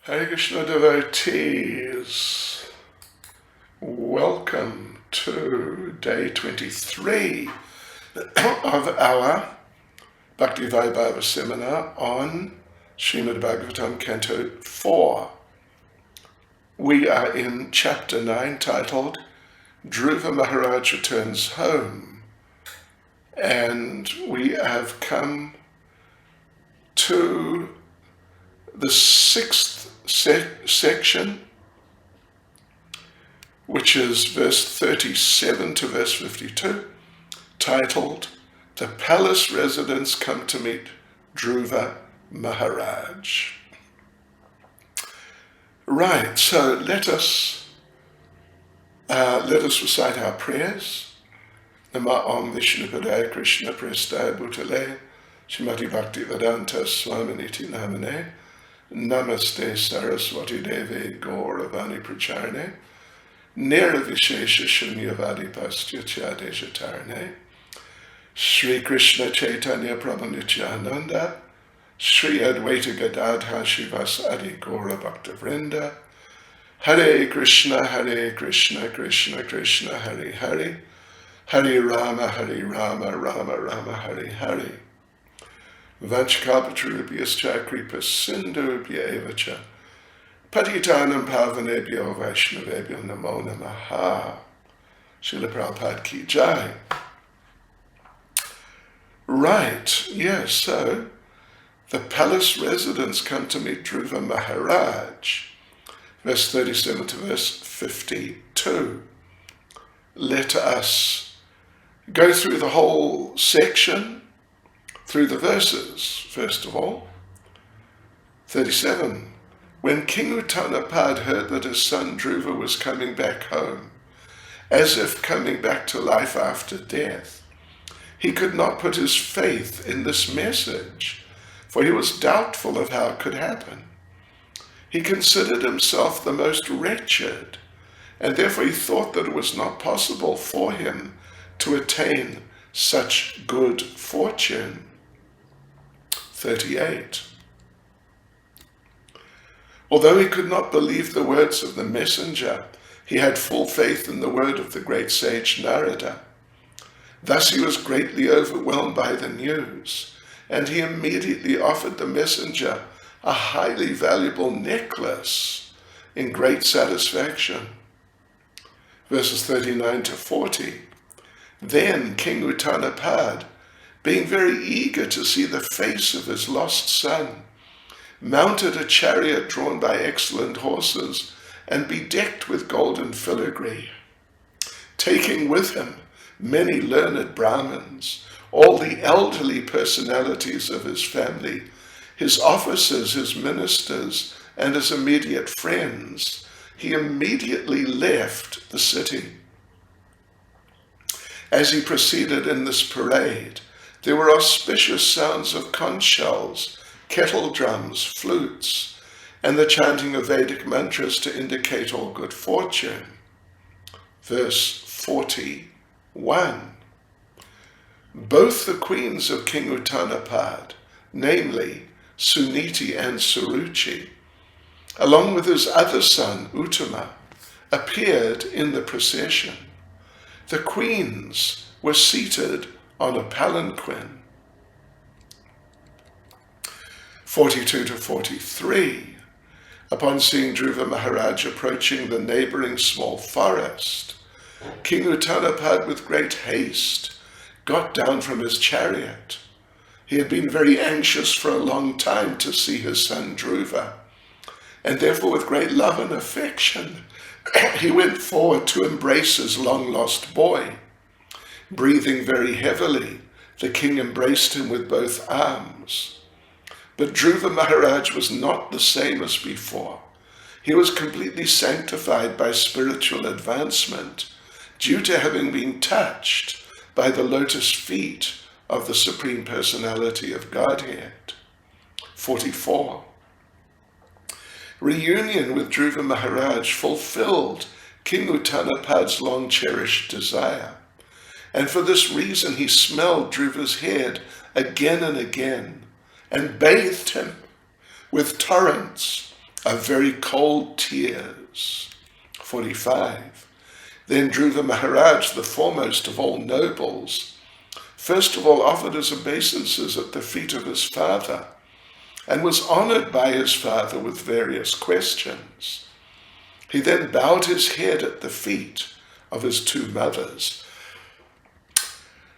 Hare Krishna devotees, welcome to day 23 of our Bhakti Vaibhava seminar on Srimad Bhagavatam Canto 4. We are in chapter 9 titled Dhruva Maharaj Returns Home, and we have come to the sixth section, which is verse 37 to verse 52, titled, The Palace Residents Come to Meet Dhruva Maharaj. Right, so let us recite our prayers. Nama Om Vishnu Padaya Krishna Prestaya Bhutale Shrimati Bhakti Vedanta Swaminiti Namane Namaste Saraswati Devi Gauravani Pracharane Nirvishesha Shunyavadi Pastya Chyadeja Tarane Sri Krishna Chaitanya Prabhu Nityananda Sri Advaita Gadadha Shivas Adi Gaura Bhakta Vrinda Hare Krishna Krishna Krishna Hare Hare Hare Rama Rama Rama Hare Hare Vanchakapatarubhyascha kripas sindhubhya evacha Patitanam pavanebhyo vaishnavebhyo namo namaha. Srila Prabhupada ki jai. Right, yes, so the palace residents come to meet Dhruva Maharaj. Verse 37 to verse 52. Let us go through the whole section, through the verses, first of all. 37. When King Uttanapad heard that his son Dhruva was coming back home, as if coming back to life after death, he could not put his faith in this message, for he was doubtful of how it could happen. He considered himself the most wretched, and therefore he thought that it was not possible for him to attain such good fortune. 38. Although he could not believe the words of the messenger, he had full faith in the word of the great sage Narada. Thus he was greatly overwhelmed by the news, and he immediately offered the messenger a highly valuable necklace in great satisfaction. Verses 39 to 40. Then King Uttanapad, being very eager to see the face of his lost son, mounted a chariot drawn by excellent horses and bedecked with golden filigree, taking with him many learned Brahmins, all the elderly personalities of his family, his officers, his ministers, and his immediate friends. He immediately left the city. As he proceeded in this parade, there were auspicious sounds of conch shells, kettle drums, flutes, and the chanting of Vedic mantras to indicate all good fortune. Verse 41. Both the queens of King Uttanapad, namely Suniti and Suruchi, along with his other son Uttama, appeared in the procession. The queens were seated on a palanquin. 42 to 43. Upon seeing Dhruva Maharaj approaching the neighboring small forest, King Uttanapad with great haste got down from his chariot. He had been very anxious for a long time to see his son Dhruva, and therefore with great love and affection he went forward to embrace his long-lost boy. Breathing very heavily, the king embraced him with both arms. But Dhruva Maharaj was not the same as before. He was completely sanctified by spiritual advancement, due to having been touched by the lotus feet of the Supreme Personality of Godhead. 44. Reunion with Dhruva Maharaj fulfilled King Uttanapad's long-cherished desire, and for this reason he smelled Dhruva's head again and again, and bathed him with torrents of very cold tears. 45. Then Dhruva Maharaj, the foremost of all nobles, first of all offered his obeisances at the feet of his father, and was honored by his father with various questions. He then bowed his head at the feet of his two mothers.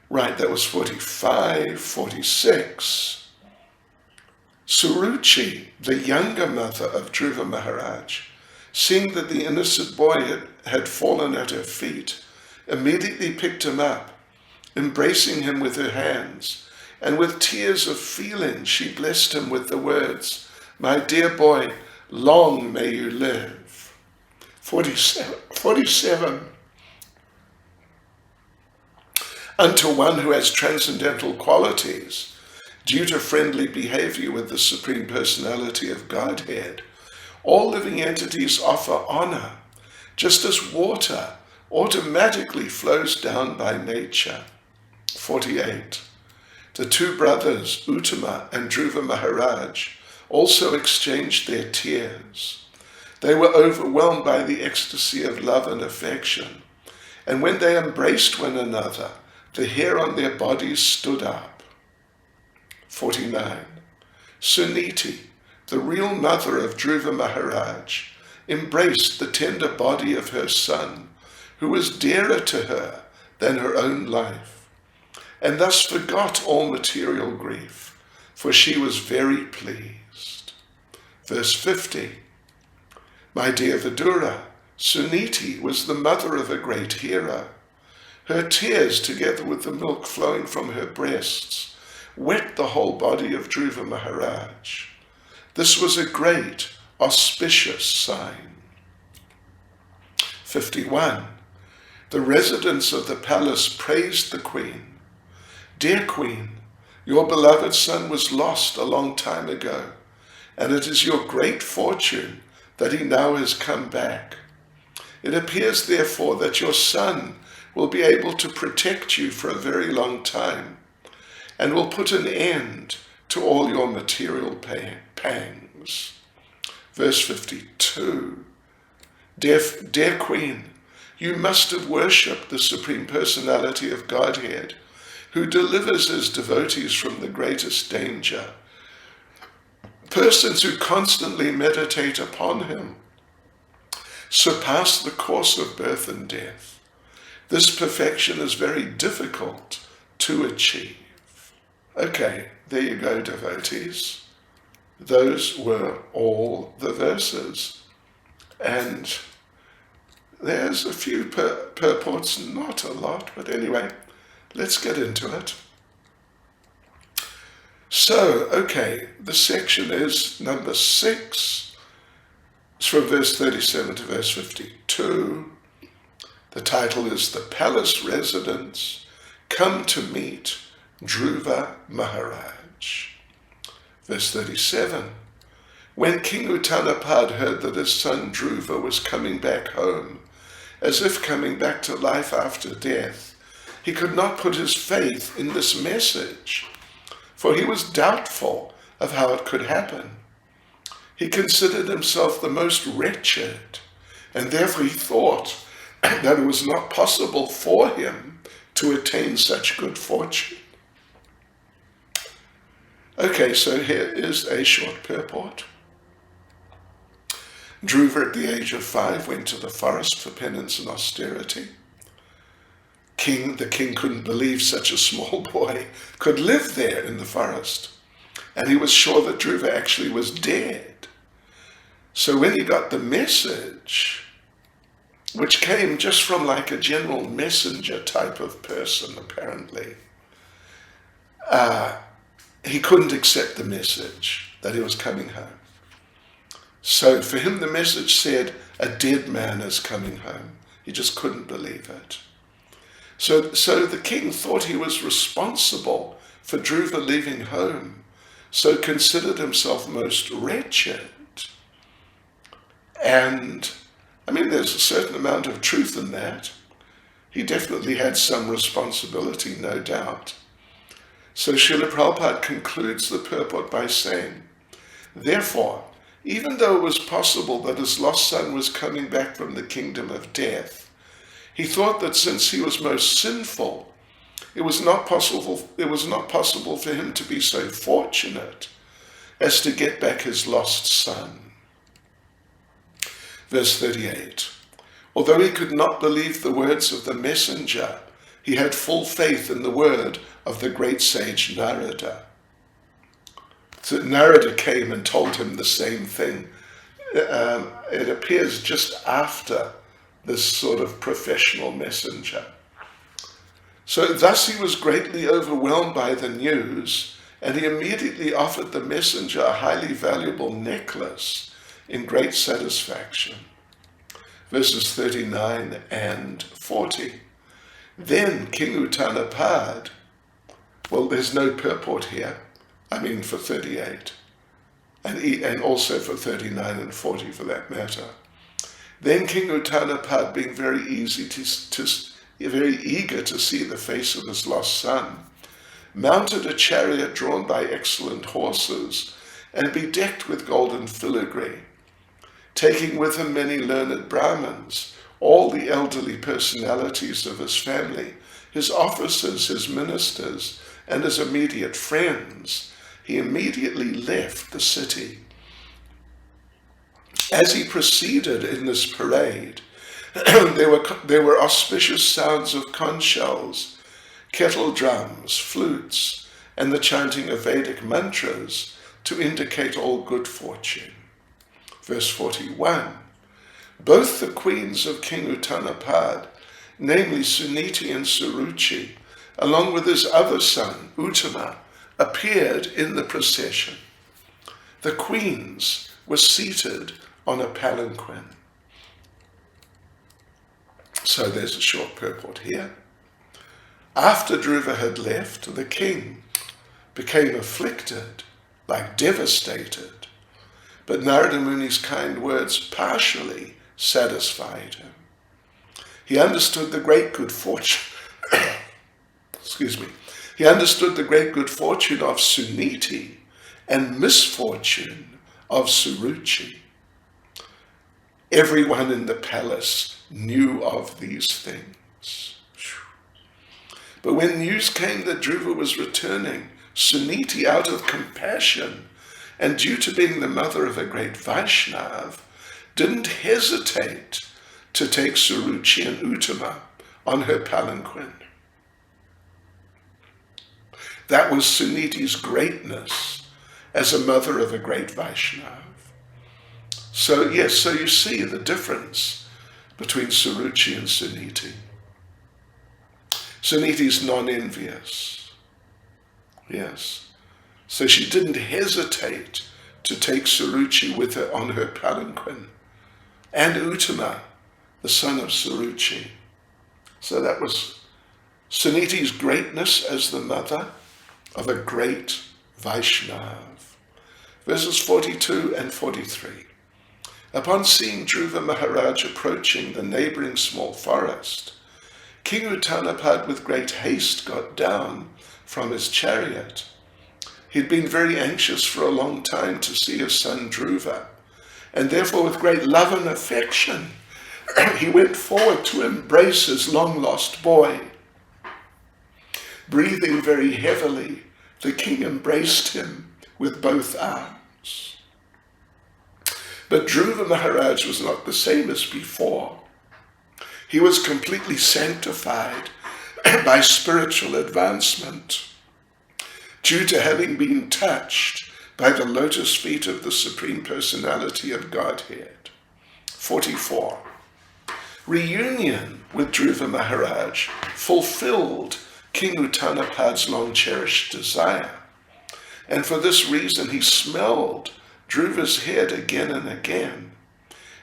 Right, that was 45, 46. Suruchi, the younger mother of Dhruva Maharaj, seeing that the innocent boy had fallen at her feet, immediately picked him up, embracing him with her hands, and with tears of feeling she blessed him with the words, "My dear boy, long may you live." 47. Unto one who has transcendental qualities, due to friendly behavior with the Supreme Personality of Godhead, all living entities offer honor, just as water automatically flows down by nature. 48. The two brothers, Uttama and Dhruva Maharaj, also exchanged their tears. They were overwhelmed by the ecstasy of love and affection, and when they embraced one another, the hair on their bodies stood up. 49. Suniti, the real mother of Dhruva Maharaj, embraced the tender body of her son, who was dearer to her than her own life, and thus forgot all material grief, for she was very pleased. Verse 50. My dear Vidura, Suniti was the mother of a great hero. Her tears, together with the milk flowing from her breasts, wet the whole body of Dhruva Maharaj. This was a great, auspicious sign. 51. The residents of the palace praised the queen. Dear queen, your beloved son was lost a long time ago, and it is your great fortune that he now has come back. It appears, therefore, that your son will be able to protect you for a very long time, and will put an end to all your material pangs. Verse 52. Dear Queen, you must have worshipped the Supreme Personality of Godhead, who delivers his devotees from the greatest danger. Persons who constantly meditate upon him surpass the course of birth and death. This perfection is very difficult to achieve. Okay, there you go, devotees. Those were all the verses. And there's a few purports, not a lot, but anyway, let's get into it. So, okay, the section is number 6. It's from verse 37 to verse 52. The title is The Palace Residents Come to Meet Dhruva Maharaj. Verse 37. When King Uttanapad heard that his son Dhruva was coming back home, as if coming back to life after death, he could not put his faith in this message, for he was doubtful of how it could happen. He considered himself the most wretched, and therefore he thought that it was not possible for him to attain such good fortune. Okay, so here is a short purport. Dhruva, at the age of 5, went to the forest for penance and austerity. The king couldn't believe such a small boy could live there in the forest, and he was sure that Dhruva actually was dead. So when he got the message, which came just from like a general messenger type of person, apparently, he couldn't accept the message that he was coming home. So for him, the message said, a dead man is coming home. He just couldn't believe it. So the king thought he was responsible for Dhruva leaving home, so considered himself most wretched. And, I mean, there's a certain amount of truth in that. He definitely had some responsibility, no doubt. So Srila Prabhupada concludes the purport by saying, therefore, even though it was possible that his lost son was coming back from the kingdom of death, he thought that since he was most sinful, it was not possible for him to be so fortunate as to get back his lost son. Verse 38. Although he could not believe the words of the messenger, he had full faith in the word of the great sage Narada. So Narada came and told him the same thing. It appears just after this sort of professional messenger. So thus he was greatly overwhelmed by the news, and he immediately offered the messenger a highly valuable necklace in great satisfaction. Verses 39 and 40. Then King Uttanapad, well, there's no purport here, for 38, and also for 39 and 40 for that matter. Then King Uttanapad, being very eager to see the face of his lost son, mounted a chariot drawn by excellent horses and bedecked with golden filigree, taking with him many learned Brahmins, all the elderly personalities of his family, his officers, his ministers, and his immediate friends. He immediately left the city. As he proceeded in this parade, there were auspicious sounds of conch shells, kettle drums, flutes, and the chanting of Vedic mantras to indicate all good fortune. Verse 41. Both the queens of King Uttanapad, namely Suniti and Suruchi, along with his other son, Uttama, appeared in the procession. The queens were seated on a palanquin. So there's a short purport here. After Dhruva had left, the king became afflicted, like devastated, but Narada Muni's kind words partially satisfied him. He understood the great good fortune He understood the great good fortune of Suniti and misfortune of Suruchi. Everyone in the palace knew of these things. But when news came that Dhruva was returning, Suniti, out of compassion and due to being the mother of a great Vaishnav, didn't hesitate to take Suruchi and Uttama on her palanquin. That was Suniti's greatness as a mother of a great Vaishnav. So you see the difference between Suruchi and Suniti. Suniti's non-envious. Yes. So she didn't hesitate to take Suruchi with her on her palanquin, and Uttama, the son of Suruchi. So that was Suniti's greatness as the mother of a great Vaishnav. Verses 42 and 43. Upon seeing Dhruva Maharaj approaching the neighboring small forest, King Uttanapad with great haste got down from his chariot. He'd been very anxious for a long time to see his son Dhruva, and therefore with great love and affection, he went forward to embrace his long-lost boy. Breathing very heavily, the king embraced him with both arms. But Dhruva Maharaj was not the same as before. He was completely sanctified by spiritual advancement, due to having been touched by the lotus feet of the Supreme Personality of Godhead. 44. Reunion with Dhruva Maharaj fulfilled King Uttanapad's long-cherished desire, and for this reason he smelled Dhruva's head again and again,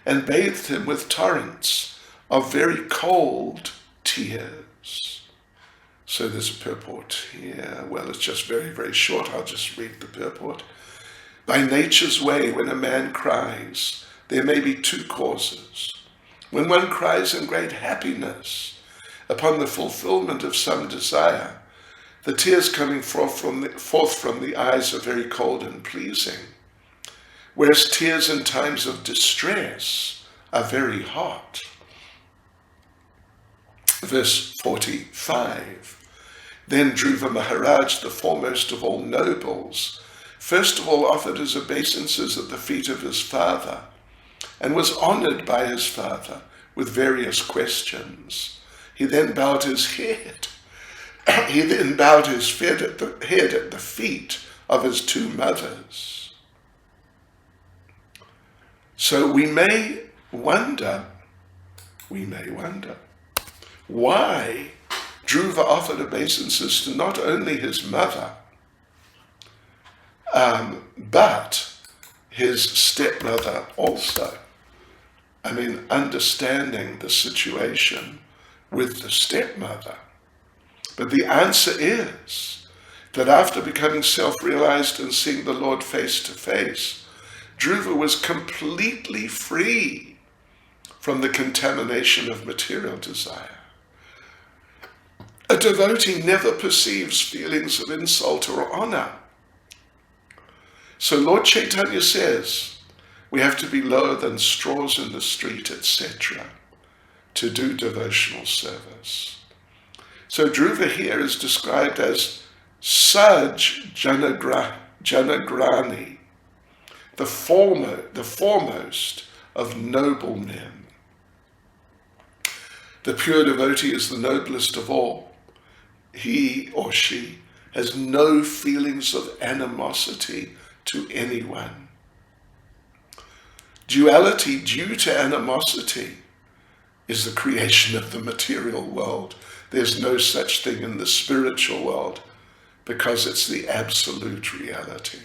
and bathed him with torrents of very cold tears. So there's a purport here. Well, it's just very, very short. I'll just read the purport. By nature's way, when a man cries, there may be two causes. When one cries in great happiness upon the fulfillment of some desire, the tears coming forth from the eyes are very cold and pleasing. whereas tears in times of distress are very hot. Verse 45. Then Dhruva Maharaj, the foremost of all nobles, first of all offered his obeisances at the feet of his father, and was honored by his father with various questions. He then bowed his head. He then bowed his head at the feet of his two mothers. So we may wonder why Dhruva offered obeisances to not only his mother, but his stepmother also. I mean, understanding the situation with the stepmother. But the answer is that after becoming self-realized and seeing the Lord face to face, Dhruva was completely free from the contamination of material desire. A devotee never perceives feelings of insult or honor. So Lord Chaitanya says, we have to be lower than straws in the street, etc., to do devotional service. So Dhruva here is described as Saj Janagrani, the foremost of noble men. The pure devotee is the noblest of all. He or she has no feelings of animosity to anyone. Duality due to animosity is the creation of the material world. There's no such thing in the spiritual world because it's the absolute reality.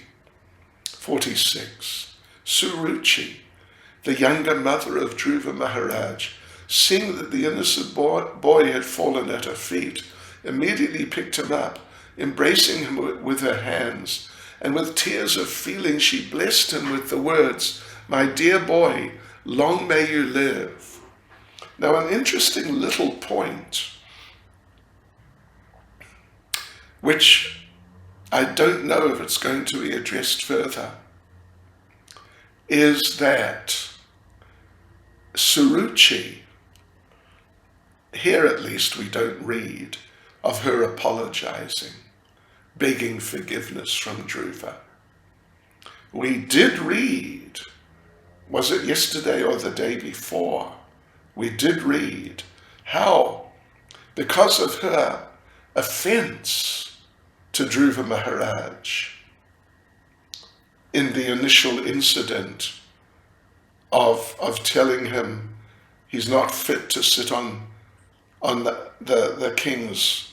46. Suruchi, the younger mother of Dhruva Maharaj, seeing that the innocent boy had fallen at her feet, immediately picked him up, embracing him with her hands, and with tears of feeling she blessed him with the words, "My dear boy, long may you live." Now, an interesting little point, which I don't know if it's going to be addressed further, is that Suruchi, here at least we don't read of her apologizing, begging forgiveness from Dhruva. We did read, was it yesterday or the day before, we did read how, because of her offense to Dhruva Maharaj in the initial incident of telling him he's not fit to sit on the king's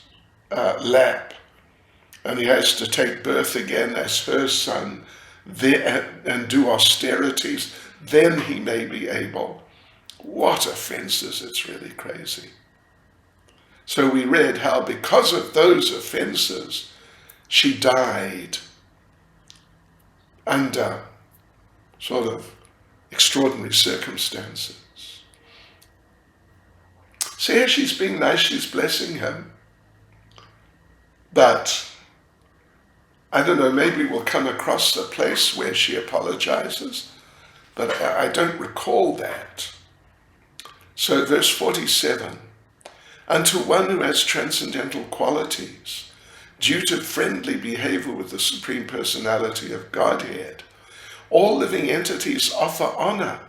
lap, and he has to take birth again as her son and do austerities, then he may be able. What offenses, it's really crazy. So we read how because of those offenses, she died under sort of extraordinary circumstances. So here she's being nice, she's blessing him. But, I don't know, maybe we'll come across a place where she apologizes, but I don't recall that. So verse 47, unto one who has transcendental qualities, due to friendly behavior with the Supreme Personality of Godhead, all living entities offer honor,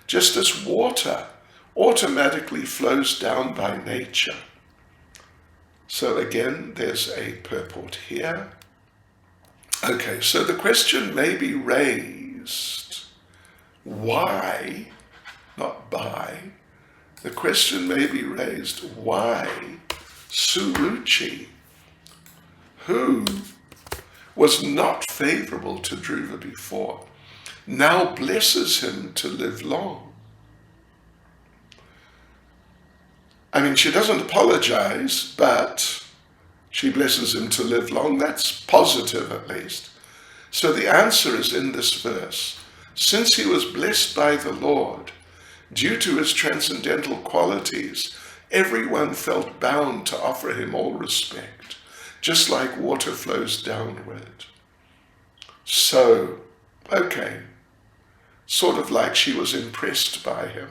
just as water automatically flows down by nature. So again, there's a purport here. Okay, so the question may be raised, why, not by, the question may be raised, why Suruchi, who was not favorable to Dhruva before, now blesses him to live long? I mean, she doesn't apologize, but she blesses him to live long. That's positive, at least. So the answer is in this verse. Since he was blessed by the Lord, due to his transcendental qualities, everyone felt bound to offer him all respect, just like water flows downward. So, okay, sort of like she was impressed by him.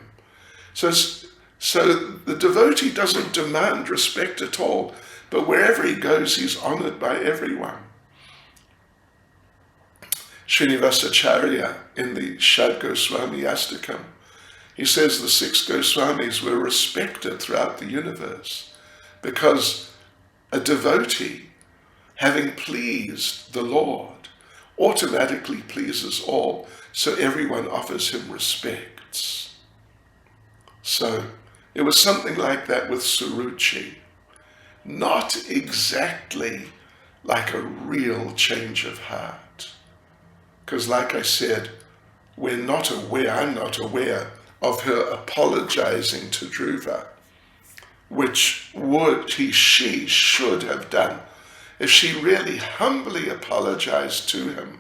So the devotee doesn't demand respect at all, but wherever he goes, he's honored by everyone. Srinivasacharya in the Shad Goswami Astakam, he says the 6 Goswamis were respected throughout the universe because a devotee, having pleased the Lord, automatically pleases all, so everyone offers him respects. So it was something like that with Suruchi. Not exactly like a real change of heart. Because like I said, I'm not aware of her apologizing to Dhruva, which she should have done. If she really humbly apologized to him,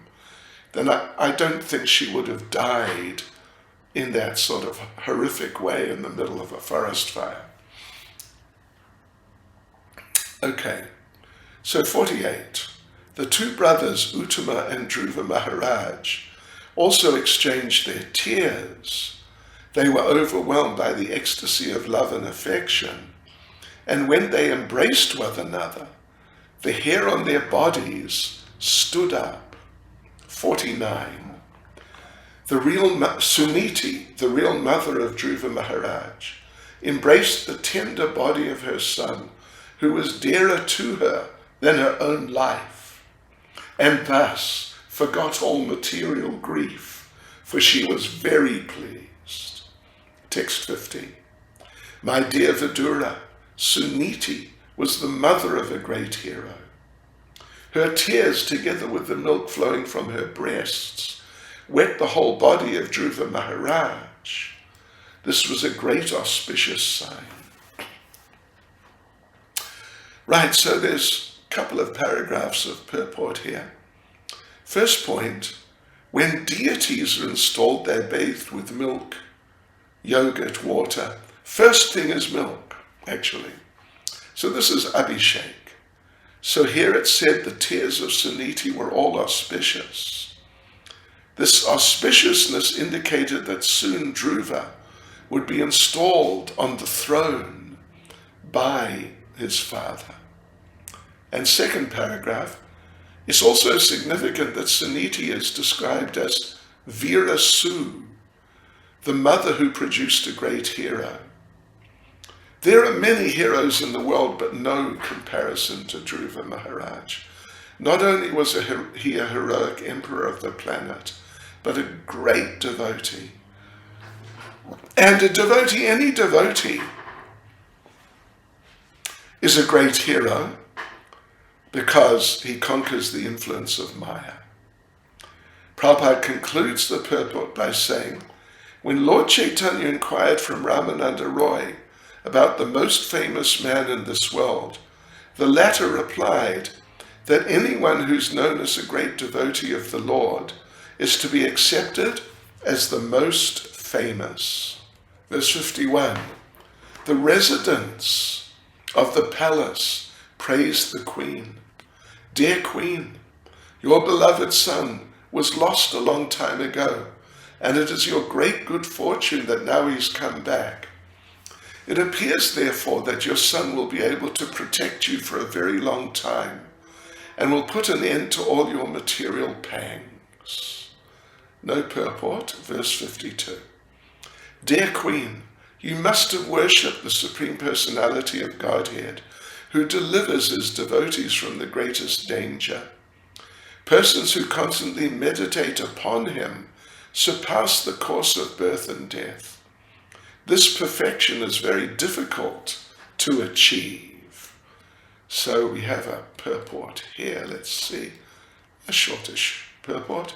then I don't think she would have died in that sort of horrific way in the middle of a forest fire. Okay, so 48. The 2 brothers, Uttama and Dhruva Maharaj, also exchanged their tears. They were overwhelmed by the ecstasy of love and affection, and when they embraced one another, the hair on their bodies stood up. 49. The real Suniti, the real mother of Dhruva Maharaj, embraced the tender body of her son, who was dearer to her than her own life, and thus forgot all material grief, for she was very pleased. Text 50. My dear Vidura, Suniti was the mother of a great hero. Her tears, together with the milk flowing from her breasts, wet the whole body of Dhruva Maharaj. This was a great auspicious sign. Right, so there's a couple of paragraphs of purport here. First point, when deities are installed, they're bathed with milk, yogurt, water. First thing is milk, actually. So this is Abhishek. So here it said the tears of Suniti were all auspicious. This auspiciousness indicated that soon Dhruva would be installed on the throne by his father. And second paragraph, it's also significant that Suniti is described as Veera Su, the mother who produced a great hero. There are many heroes in the world, but no comparison to Dhruva Maharaj. Not only was he a heroic emperor of the planet, but a great devotee. And a devotee, any devotee, is a great hero because he conquers the influence of Maya. Prabhupada concludes the purport by saying, when Lord Chaitanya inquired from Ramananda Roy about the most famous man in this world, the latter replied that anyone who's known as a great devotee of the Lord is to be accepted as the most famous. Verse 51, the residents of the palace praised the queen. Dear queen, your beloved son was lost a long time ago, and it is your great good fortune that now he's come back. It appears, therefore, that your son will be able to protect you for a very long time and will put an end to all your material pangs. No purport, verse 52. Dear Queen, you must have worshipped the Supreme Personality of Godhead, who delivers his devotees from the greatest danger. Persons who constantly meditate upon him surpass the course of birth and death. This perfection is very difficult to achieve. So we have a purport here. Let's see, a shortish purport.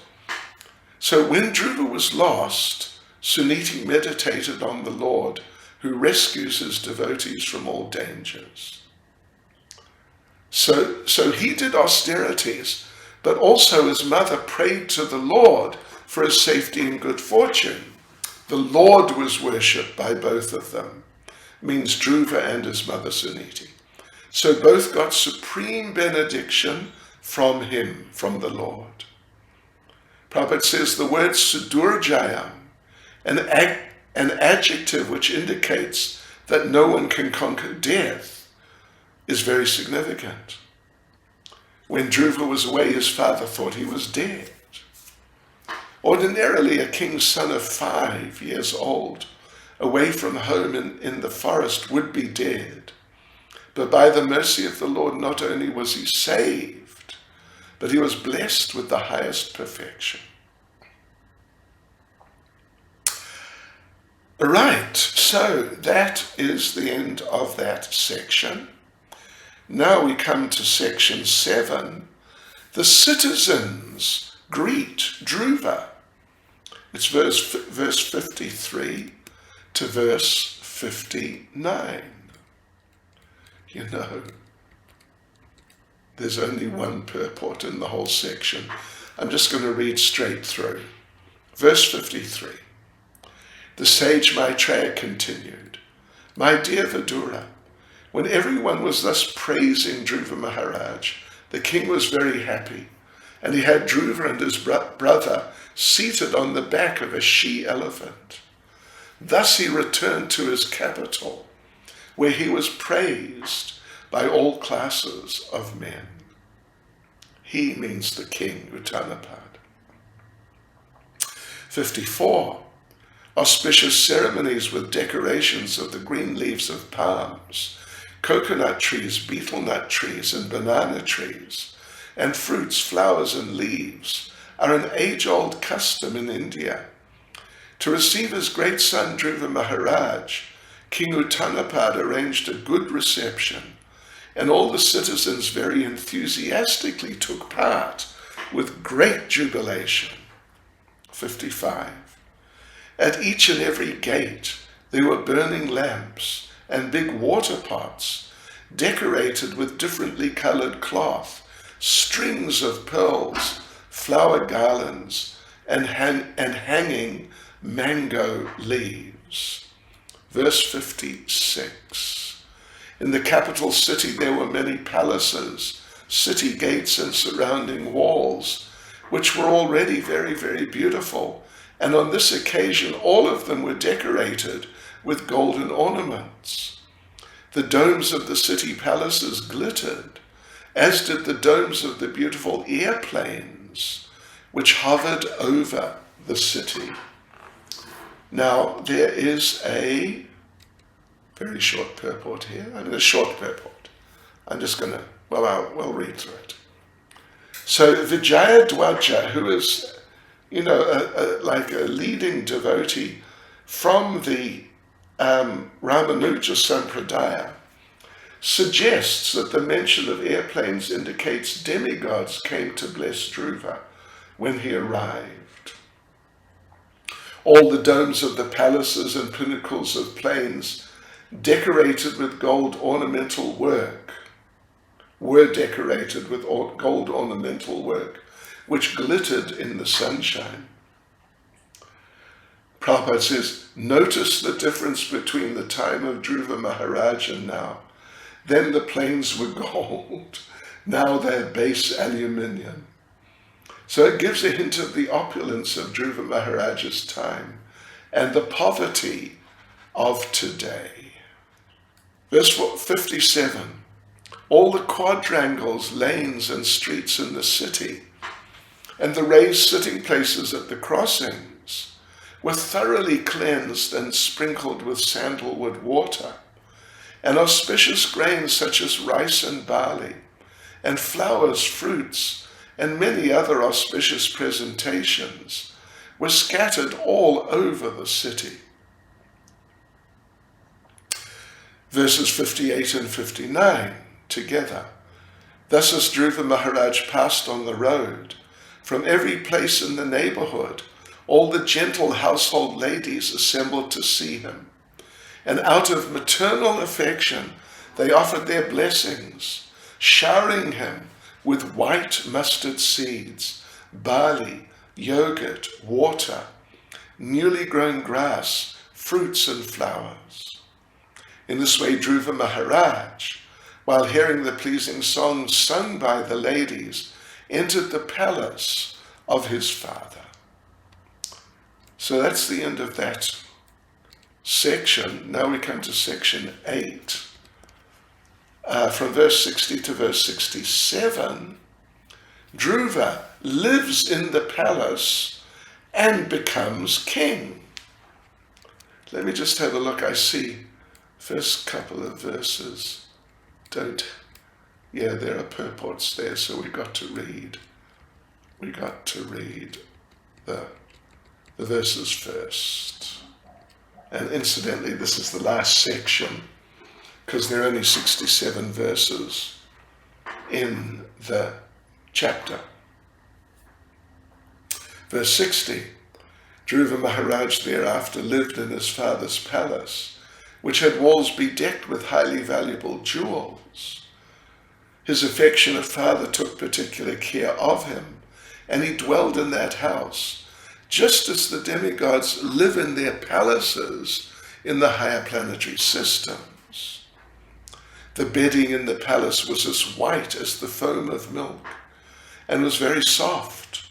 So when Dhruva was lost, Suniti meditated on the Lord, who rescues his devotees from all dangers. So he did austerities, but also his mother prayed to the Lord for his safety and good fortune. The Lord was worshipped by both of them, means Dhruva and his mother Suniti. So both got supreme benediction from him, from the Lord. Prabhupada says the word Sudurjayam, an adjective which indicates that no one can conquer death, is very significant. When Dhruva was away, his father thought he was dead. Ordinarily, a king's son of 5 years old, away from home in the forest, would be dead. But by the mercy of the Lord, not only was he saved, but he was blessed with the highest perfection. Right, so that is the end of that section. Now we come to section 7. The citizens greet Dhruva. It's verse 53 to verse 59. You know, there's only one purport in the whole section. I'm just going to read straight through. Verse 53. The sage Maitreya continued, "My dear Vidura, when everyone was thus praising Dhruva Maharaj, the king was very happy, and he had Dhruva and his brother seated on the back of a she-elephant. Thus he returned to his capital, where he was praised by all classes of men." He means the king, Uttanapad. 54. Auspicious ceremonies with decorations of the green leaves of palms, coconut trees, betel nut trees, and banana trees, and fruits, flowers, and leaves are an age-old custom in India. To receive his great son Dhruva Maharaj, King Uttanapad arranged a good reception, and all the citizens very enthusiastically took part with great jubilation. 55. At each and every gate there were burning lamps and big water pots, decorated with differently colored cloth, strings of pearls, flower garlands, and hanging mango leaves. Verse 56. In the capital city there were many palaces, city gates, and surrounding walls, which were already very, very beautiful, and on this occasion all of them were decorated with golden ornaments. The domes of the city palaces glittered, as did the domes of the beautiful airplanes which hovered over the city. Now, there is a very short purport here. A short purport. I'm just going to, we'll read through it. So Vijayadwaja, who is, like a leading devotee from the Ramanuja Sampradaya, suggests that the mention of airplanes indicates demigods came to bless Dhruva when he arrived. All the domes of the palaces and pinnacles of plains decorated with gold ornamental work were decorated with gold ornamental work, which glittered in the sunshine. Prabhupada says, notice the difference between the time of Dhruva Maharaj and now. Then the plains were gold, now they're base aluminium. So it gives a hint of the opulence of Dhruva Maharaj's time and the poverty of today. Verse 57, all the quadrangles, lanes, and streets in the city, and the raised sitting places at the crossings were thoroughly cleansed and sprinkled with sandalwood water, and auspicious grains such as rice and barley, and flowers, fruits, and many other auspicious presentations were scattered all over the city. Verses 58 and 59 together. Thus as Dhruva Maharaj passed on the road, from every place in the neighborhood, all the gentle household ladies assembled to see him, and out of maternal affection they offered their blessings, showering him with white mustard seeds, barley, yogurt, water, newly grown grass, fruits and flowers. In this way Dhruva Maharaj, while hearing the pleasing songs sung by the ladies, entered the palace of his father. So that's the end of that section. Now we come to section 8. From verse 60 to verse 67, Dhruva lives in the palace and becomes king. Let me just have a look. I see first couple of verses there are purports there, so we got to read the verses first. And incidentally, this is the last section, because there are only 67 verses in the chapter. Verse 60, Dhruva Maharaj thereafter lived in his father's palace, which had walls bedecked with highly valuable jewels. His affectionate father took particular care of him, and he dwelled in that house, just as the demigods live in their palaces in the higher planetary systems. The bedding in the palace was as white as the foam of milk, and was very soft.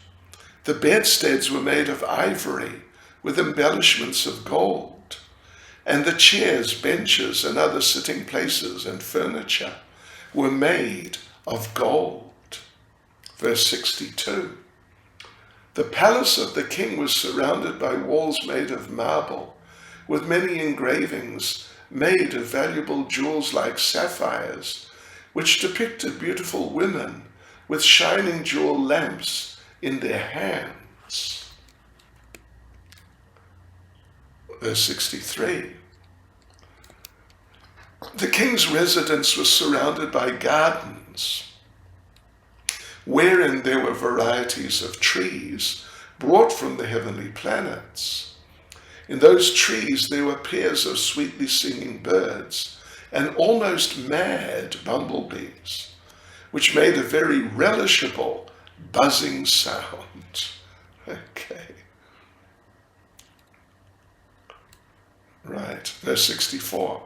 The bedsteads were made of ivory, with embellishments of gold, and the chairs, benches, and other sitting places and furniture were made of gold. Verse 62. The palace of the king was surrounded by walls made of marble, with many engravings made of valuable jewels like sapphires, which depicted beautiful women with shining jewel lamps in their hands. Verse 63. The king's residence was surrounded by gardens, wherein there were varieties of trees brought from the heavenly planets. In those trees there were pairs of sweetly singing birds and almost mad bumblebees, which made a very relishable buzzing sound. Okay. Right, verse 64.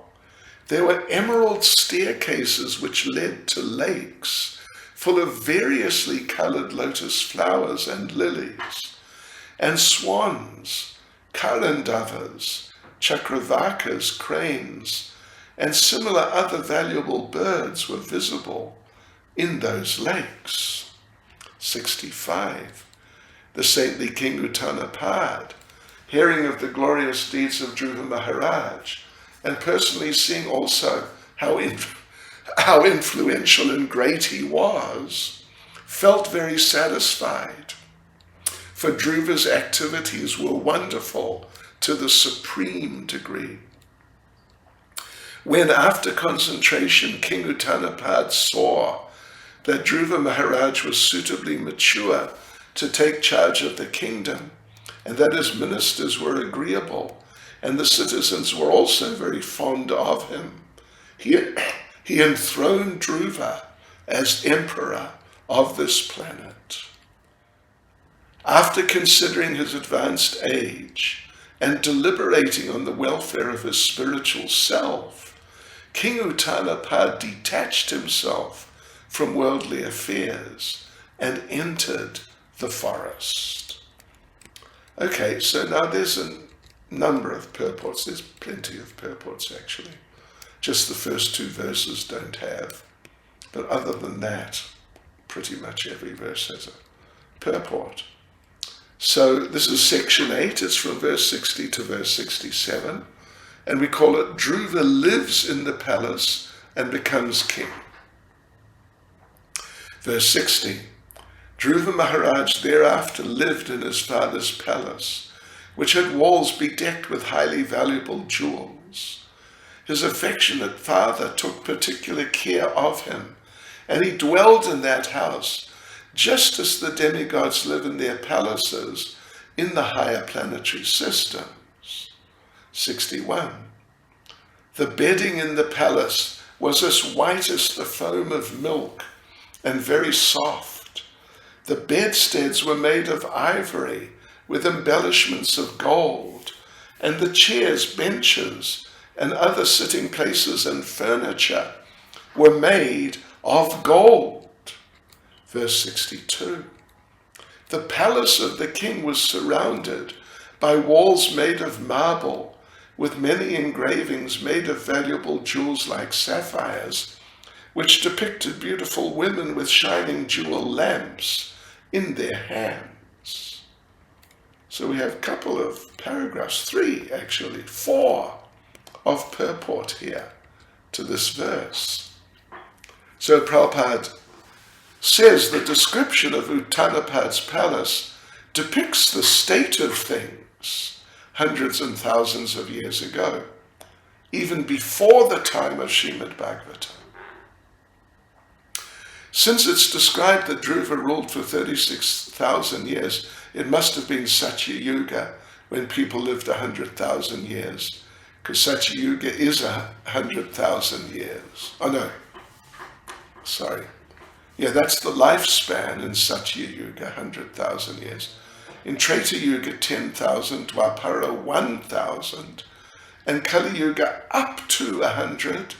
There were emerald staircases which led to lakes full of variously colored lotus flowers and lilies, and swans, karandavas, chakravakas, cranes, and similar other valuable birds were visible in those lakes. 65. The saintly King Uttanapad, hearing of the glorious deeds of Dhruva Maharaj, and personally seeing also how influential and great he was, felt very satisfied, for Dhruva's activities were wonderful to the supreme degree. When after concentration King Uttanapad saw that Dhruva Maharaj was suitably mature to take charge of the kingdom, and that his ministers were agreeable, and the citizens were also very fond of him, he enthroned Dhruva as emperor of this planet. After considering his advanced age and deliberating on the welfare of his spiritual self, King Uttanapad detached himself from worldly affairs and entered the forest. Okay, so now there's a number of purports. There's plenty of purports actually. Just the first two verses don't have. But other than that, pretty much every verse has a purport. So this is section 8. It's from verse 60 to verse 67. And we call it Dhruva lives in the palace and becomes king. Verse 60. Dhruva Maharaj thereafter lived in his father's palace, which had walls bedecked with highly valuable jewels. His affectionate father took particular care of him, and he dwelled in that house, just as the demigods live in their palaces in the higher planetary systems. 61. The bedding in the palace was as white as the foam of milk, and very soft. The bedsteads were made of ivory, with embellishments of gold, and the chairs, benches, and other sitting places and furniture were made of gold. Verse 62. The palace of the king was surrounded by walls made of marble, with many engravings made of valuable jewels like sapphires, which depicted beautiful women with shining jewel lamps in their hands. So we have a couple of paragraphs, 3 actually, 4 of purport here to this verse. So Prabhupada says the description of Uttanapad's palace depicts the state of things hundreds and thousands of years ago, even before the time of Srimad Bhagavatam. Since it's described that Dhruva ruled for 36,000 years, it must have been Satya Yuga, when people lived 100,000 years, because Satya Yuga is 100,000 years. Oh no, sorry. Yeah, that's the lifespan in Satya Yuga, 100,000 years. In Treta Yuga, 10,000, Dwapara, 1,000, and Kali Yuga up to 100,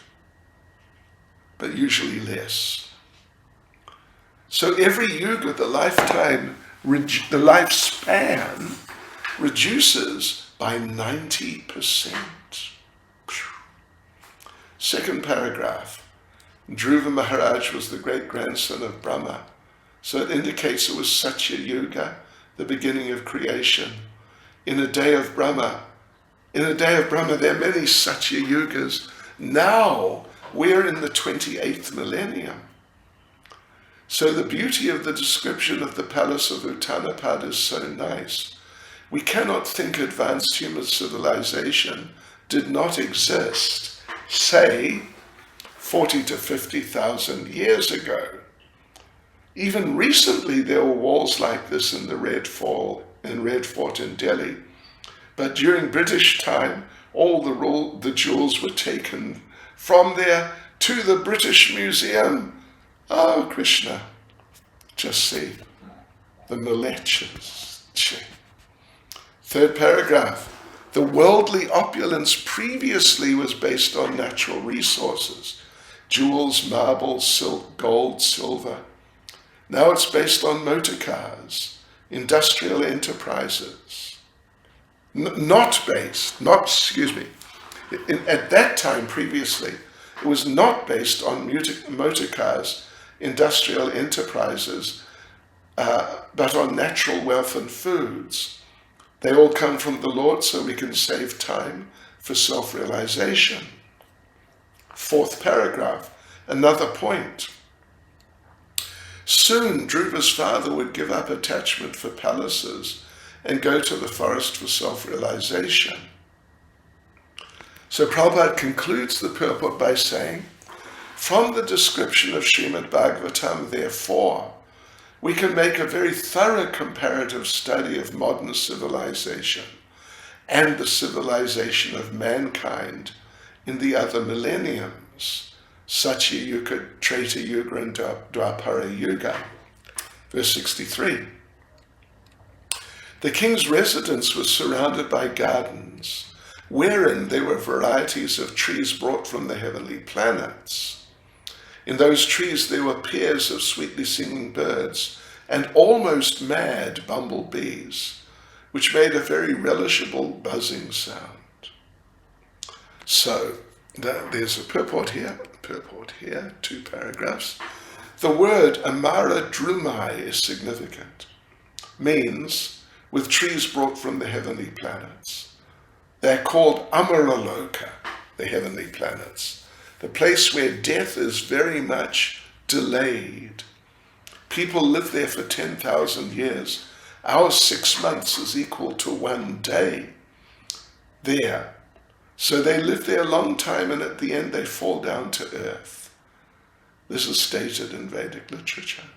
but usually less. So every yuga, the lifespan reduces by 90%. Second paragraph. Dhruva Maharaj was the great-grandson of Brahma, so it indicates it was Satya Yuga, the beginning of creation. In a day of Brahma, there are many Satya Yugas. Now we're in the 28th millennium. So the beauty of the description of the palace of Uttanapad is so nice. We cannot think advanced human civilization did not exist, say, 40 to 50,000 years ago. Even recently there were walls like this in the Red Fort in Delhi. But during British time, all the jewels were taken from there to the British Museum. Oh, Krishna, just see the milechas. Third paragraph. The worldly opulence previously was based on natural resources, jewels, marble, silk, gold, silver. Now it's based on motor cars, industrial enterprises. At that time previously, it was not based on motor cars, industrial enterprises, but on natural wealth and foods. They all come from the Lord, so we can save time for self-realization. Fourth paragraph, another point. Soon Dhruva's father would give up attachment for palaces and go to the forest for self-realization. So Prabhupada concludes the purport by saying, from the description of Srimad Bhagavatam, therefore, we can make a very thorough comparative study of modern civilization and the civilization of mankind in the other millenniums, Satya Yuga, Treta Yuga, and Dwapara Yuga. Verse 63. The king's residence was surrounded by gardens, wherein there were varieties of trees brought from the heavenly planets. In those trees there were pairs of sweetly singing birds and almost mad bumblebees, which made a very relishable buzzing sound. So, there's a purport here, 2 paragraphs. The word Amara Drumai is significant. Means, with trees brought from the heavenly planets. They're called Amaraloka, the heavenly planets. The place where death is very much delayed. People live there for 10,000 years. Our 6 months is equal to 1 day there. So they live there a long time, and at the end they fall down to earth. This is stated in Vedic literature.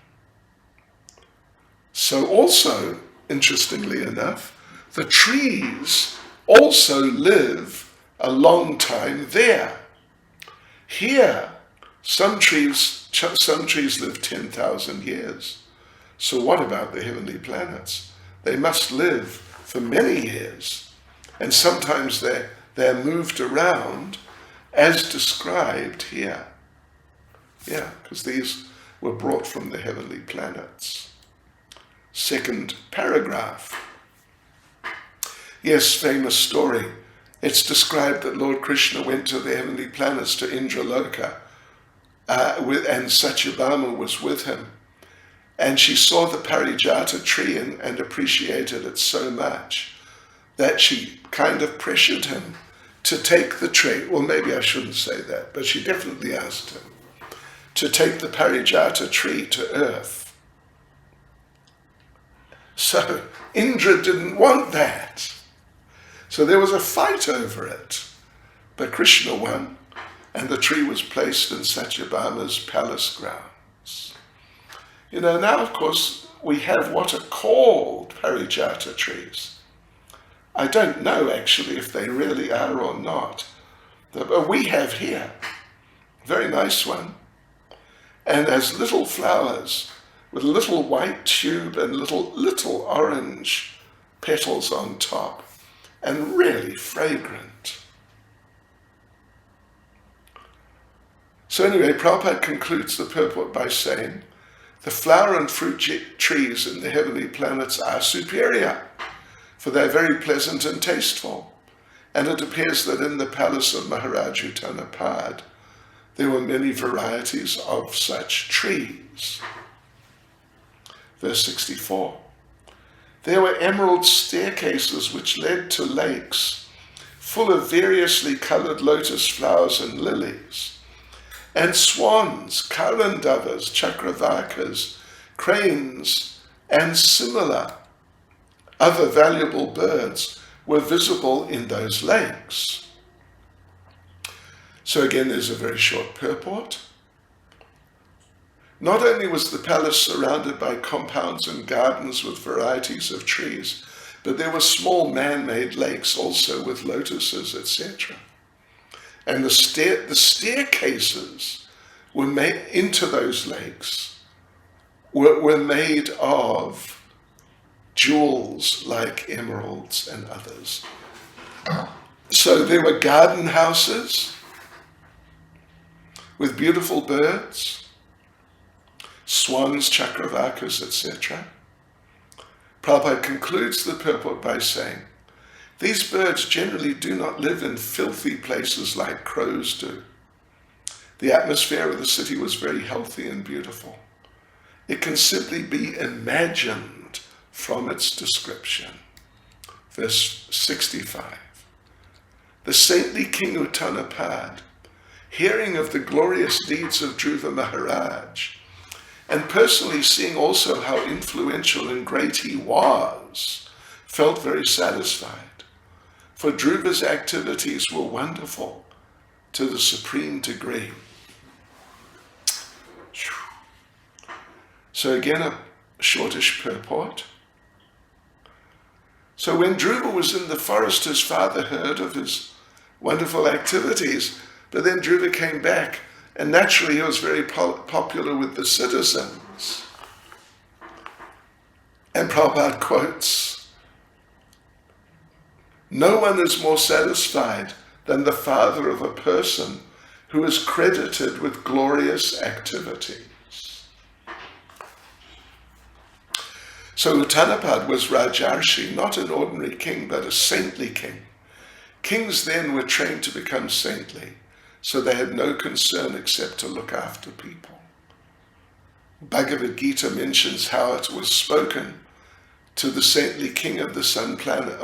So also, interestingly enough, the trees also live a long time there. Here, some trees live 10,000 years. So what about the heavenly planets? They must live for many years. And sometimes they're moved around as described here. Yeah, because these were brought from the heavenly planets. second paragraph. Yes, famous story. It's described that Lord Krishna went to the heavenly planets, to Indraloka, and Satyabhama was with him. And she saw the Parijata tree and appreciated it so much that she kind of pressured him to take the tree. Well, maybe I shouldn't say that, but she definitely asked him to take the Parijata tree to earth. So Indra didn't want that. So there was a fight over it. But Krishna won, and the tree was placed in Satyabhama's palace grounds. Now of course we have what are called Parijata trees. I don't know actually if they really are or not. But we have here, very nice one, and has little flowers with a little white tube and little orange petals on top, and really fragrant. So anyway, Prabhupada concludes the purport by saying, the flower and fruit trees in the heavenly planets are superior, for they are very pleasant and tasteful. And it appears that in the palace of Maharaj Uttanapad, there were many varieties of such trees. Verse 64. There were emerald staircases which led to lakes full of variously coloured lotus flowers and lilies, and swans, karandavas, chakravakas, cranes, and similar other valuable birds were visible in those lakes. So again, there's a very short purport. Not only was the palace surrounded by compounds and gardens with varieties of trees, but there were small man-made lakes also with lotuses, etc. And the staircases were made into those lakes were made of jewels like emeralds and others. So there were garden houses with beautiful birds, swans, chakravakas, etc. Prabhupada concludes the purport by saying, these birds generally do not live in filthy places like crows do. The atmosphere of the city was very healthy and beautiful. It can simply be imagined from its description. Verse 65. The saintly King Uttanapad, hearing of the glorious deeds of Dhruva Maharaj, and personally seeing also how influential and great he was, felt very satisfied, for Dhruva's activities were wonderful to the supreme degree. So again, a shortish purport. So when Dhruva was in the forest, his father heard of his wonderful activities, but then Dhruva came back, and naturally he was very popular with the citizens. And Prabhupada quotes, no one is more satisfied than the father of a person who is credited with glorious activities. So Uttanapad was Rajarshi, not an ordinary king, but a saintly king. Kings then were trained to become saintly, so they had no concern except to look after people. Bhagavad Gita mentions how it was spoken to the saintly king of the sun planet,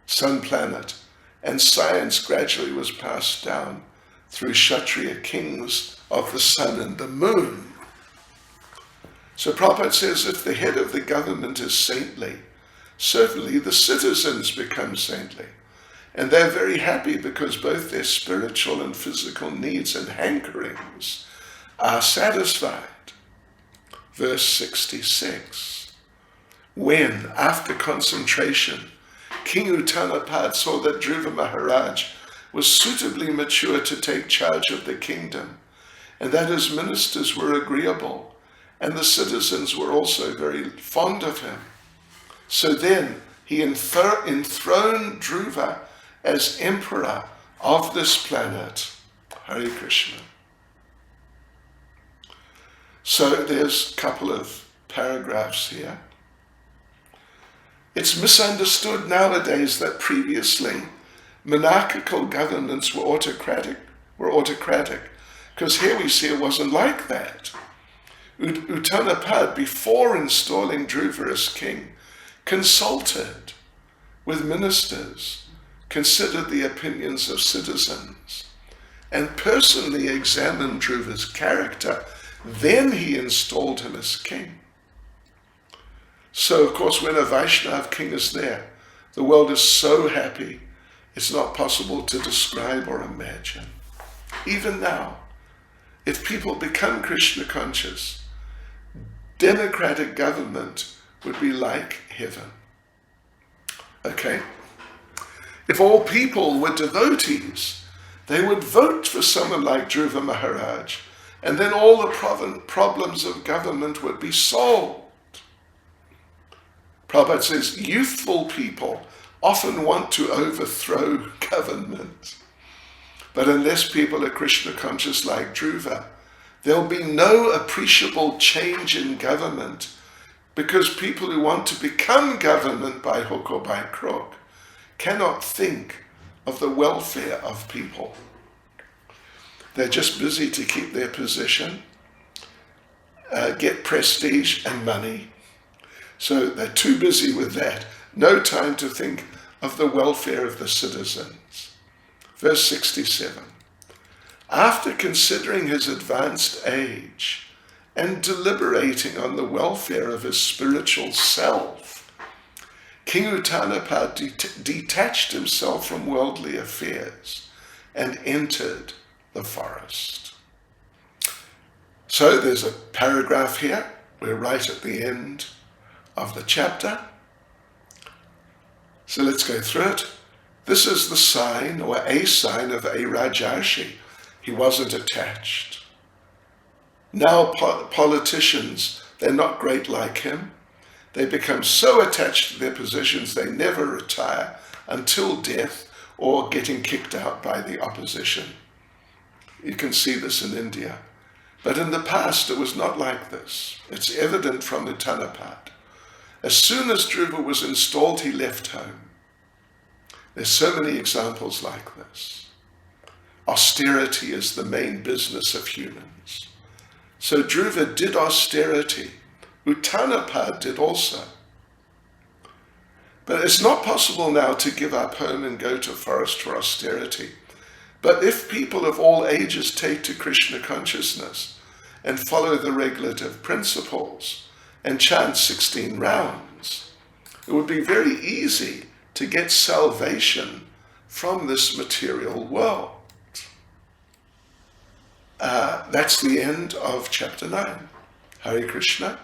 sun planet, and science gradually was passed down through Kshatriya kings of the sun and the moon. So Prabhupada says if the head of the government is saintly, certainly the citizens become saintly. And they're very happy because both their spiritual and physical needs and hankerings are satisfied. Verse 66. When, after concentration, King Uttanapad saw that Dhruva Maharaj was suitably mature to take charge of the kingdom, and that his ministers were agreeable, and the citizens were also very fond of him. So then he enthroned Dhruva as emperor of this planet. Hare Krishna. So there's a couple of paragraphs here. It's misunderstood nowadays that previously monarchical governments were autocratic, because here we see it wasn't like that. Uttanapad, before installing Dhruva as king, consulted with ministers, considered the opinions of citizens, and personally examined Dhruva's character. Then he installed him as king. So, of course, when a Vaishnav king is there, the world is so happy, it's not possible to describe or imagine. Even now, if people become Krishna conscious, democratic government would be like heaven. Okay? If all people were devotees, they would vote for someone like Dhruva Maharaj, and then all the problems of government would be solved. Prabhupada says, youthful people often want to overthrow government. But unless people are Krishna conscious like Dhruva, there'll be no appreciable change in government, because people who want to become government by hook or by crook cannot think of the welfare of people. They're just busy to keep their position, get prestige and money. So they're too busy with that. No time to think of the welfare of the citizens. Verse 67. After considering his advanced age and deliberating on the welfare of his spiritual self, King Uttanapad detached himself from worldly affairs and entered the forest. So there's a paragraph here. We're right at the end of the chapter. So let's go through it. This is the sign, or a sign, of a Rajarshi. He wasn't attached. Now politicians, they're not great like him. They become so attached to their positions they never retire until death or getting kicked out by the opposition. You can see this in India. But in the past it was not like this. It's evident from Uttanapad. As soon as Dhruva was installed, he left home. There's so many examples like this. Austerity is the main business of humans. So Dhruva did austerity. Uttanapad did also. But it's not possible now to give up home and go to forest for austerity. But if people of all ages take to Krishna consciousness and follow the regulative principles and chant 16 rounds, it would be very easy to get salvation from this material world. That's the end of chapter 9. Hare Krishna.